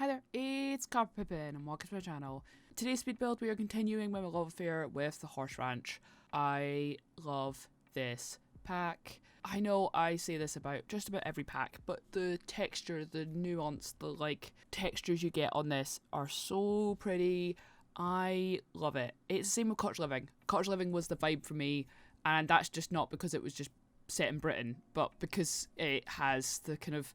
Hi there, it's Copperpippin and welcome to my channel. Today's speed build we are continuing my love affair with the horse ranch. I love this pack. I know I say this about just about every pack, but the texture, the nuance, the textures you get on this are so pretty. I love it. It's the same with Cottage Living. Cottage Living was the vibe for me, and that's just not because it was just set in Britain, but because it has the kind of,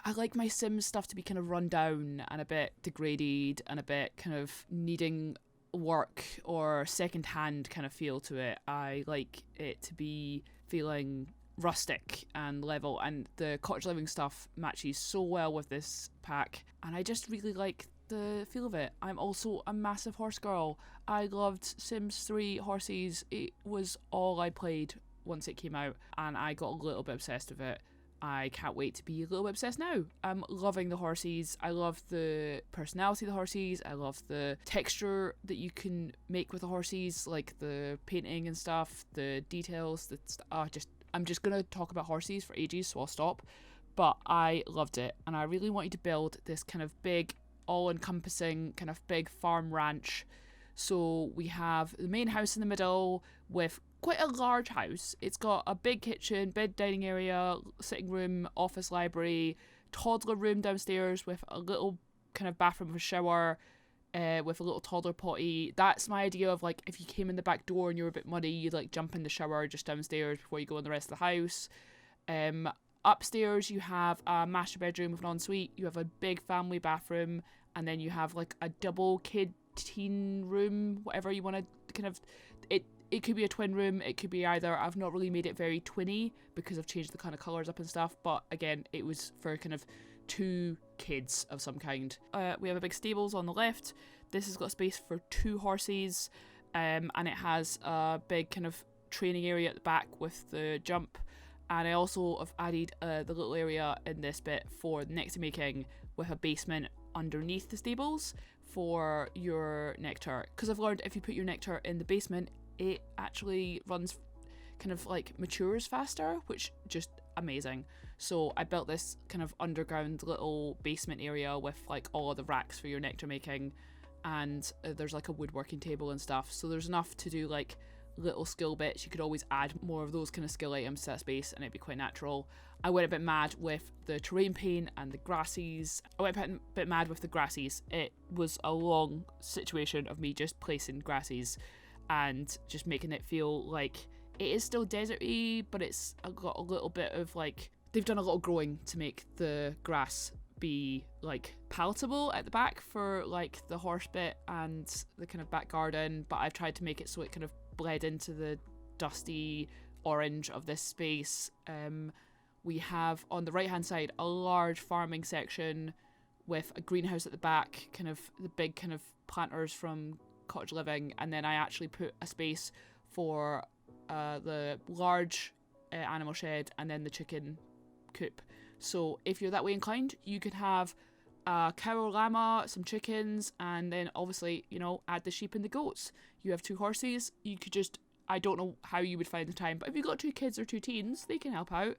I like my Sims stuff to be kind of run down and a bit degraded and a bit kind of needing work or second hand kind of feel to it. I like it to be feeling rustic and level, and the Cottage Living stuff matches so well with this pack, and I just really like the feel of it. I'm also a massive horse girl. I loved Sims 3 horses. It was all I played once it came out, and I got a little bit obsessed with it. I can't wait to be a little bit obsessed now. I'm loving the horses. I love the personality of the horses. I love the texture that you can make with the horses, like the painting and stuff, the details. I'm just gonna talk about horses for ages, so I'll stop. But I loved it, and I really wanted to build this kind of big, all-encompassing kind of big farm ranch. So we have the main house in the middle with quite a large house. It's got a big kitchen, big dining area, sitting room, office, library, toddler room downstairs with a little kind of bathroom with a shower, with a little toddler potty. That's my idea of like if you came in the back door and you were a bit muddy, you'd like jump in the shower just downstairs before you go in the rest of the house. Upstairs you have a master bedroom with an ensuite. You have a big family bathroom, and then you have like a double kid teen room, whatever you want to kind of. It could be a twin room, it could be either. I've not really made it very twinny because I've changed the kind of colours up and stuff, but again, it was for kind of two kids of some kind. We have a big stables on the left. This has got space for 2 horses, and it has a big kind of training area at the back with the jump, and I also have added the little area in this bit for the nectar making with a basement underneath the stables for your nectar, because I've learned if you put your nectar in the basement, it actually runs kind of like matures faster, which just amazing. So I built this kind of underground little basement area with like all of the racks for your nectar making, and there's like a woodworking table and stuff, so there's enough to do like little skill bits. You could always add more of those kind of skill items to that space and it'd be quite natural. I went a bit mad with the terrain paint and the grasses. I went a bit mad with the grasses. It was a long situation of me just placing grasses and just making it feel like it is still deserty, but it's got a little bit of like, they've done a lot of growing to make the grass be like palatable at the back for like the horse bit and the kind of back garden, but I've tried to make it so it kind of bled into the dusty orange of this space. We have on the right hand side a large farming section with a greenhouse at the back, kind of the big kind of planters from Cottage Living, and then I actually put a space for the large animal shed and then the chicken coop. So if you're that way inclined, you could have a cow or llama, some chickens, and then obviously, you know, add the sheep and the goats. You have 2 horses, you could just, I don't know how you would find the time, but if you've got 2 kids or 2 teens, they can help out.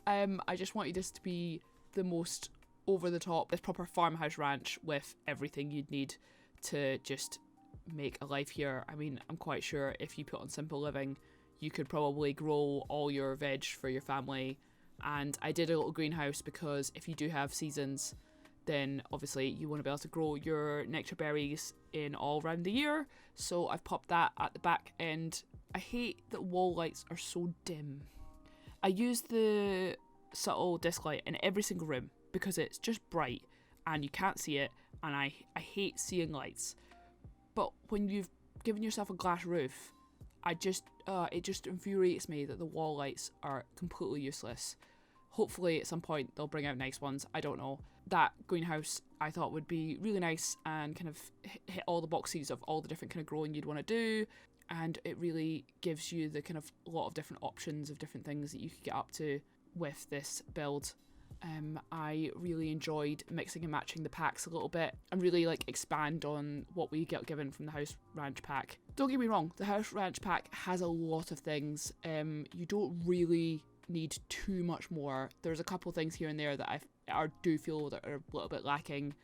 I just wanted this to be the most over the top, this proper farmhouse ranch with everything you'd need to just make a life here. I mean, I'm quite sure if you put on simple living, you could probably grow all your veg for your family. And I did a little greenhouse because if you do have seasons, then obviously you want to be able to grow your nectar berries in all around the year. So I've popped that at the back end. I hate that wall lights are so dim. I use the subtle disc light in every single room because it's just bright and you can't see it, and I hate seeing lights. But when you've given yourself a glass roof, it just infuriates me that the wall lights are completely useless. Hopefully at some point they'll bring out nice ones, I don't know. That greenhouse I thought would be really nice and kind of hit all the boxes of all the different kind of growing you'd want to do, and it really gives you the kind of lot of different options of different things that you could get up to with this build. I really enjoyed mixing and matching the packs a little bit and really like expand on what we get given from the House Ranch pack. Don't get me wrong, the House Ranch pack has a lot of things. You don't really need too much more. There's a couple things here and there that I do feel that are a little bit lacking.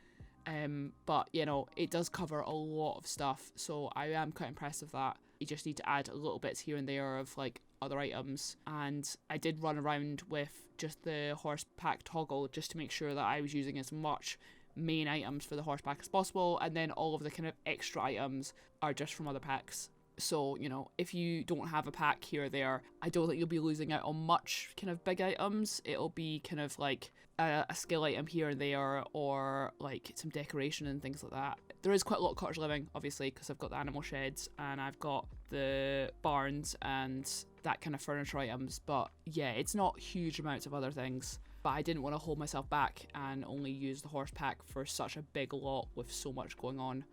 But you know, it does cover a lot of stuff, so I am quite impressed with that. You just need to add little bits here and there of like other items, and I did run around with just the horse pack toggle just to make sure that I was using as much main items for the horse pack as possible, and then all of the kind of extra items are just from other packs. So, you know, if you don't have a pack here or there, I don't think you'll be losing out on much kind of big items. It'll be kind of like a skill item here and there, or like some decoration and things like that. There is quite a lot of cottage living, obviously, because I've got the animal sheds and I've got the barns and that kind of furniture items. But yeah, it's not huge amounts of other things. But I didn't want to hold myself back and only use the horse pack for such a big lot with so much going on.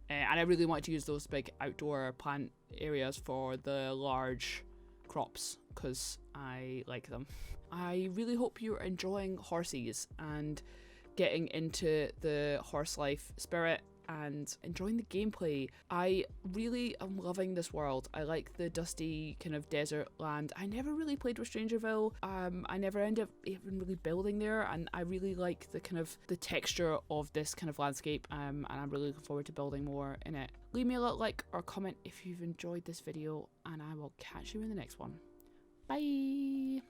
And I really wanted to use those big outdoor plant areas for the large crops because I like them. I really hope you're enjoying horses and getting into the horse life spirit and enjoying the gameplay. I really am loving this world. I like the dusty kind of desert land. I never really played with Strangerville. I never ended up even really building there, and I really like the kind of the texture of this kind of landscape, and I'm really looking forward to building more in it. Leave me a little like or comment if you've enjoyed this video, and I will catch you in the next one. Bye!